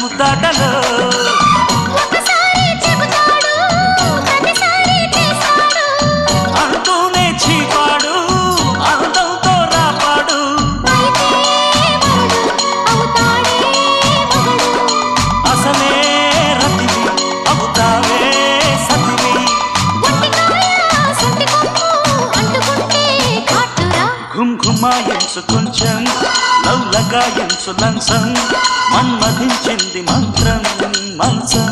ముద్దాటలో అంటూనే చీపాడు అందంతో రాపాడు అసలే రతివి అవుతావే సతివి ఘుమ్ ఘుమాయించు కొంచెం లవ్లగాయించు లంచం మన్మధించింది మంత్రం మంచం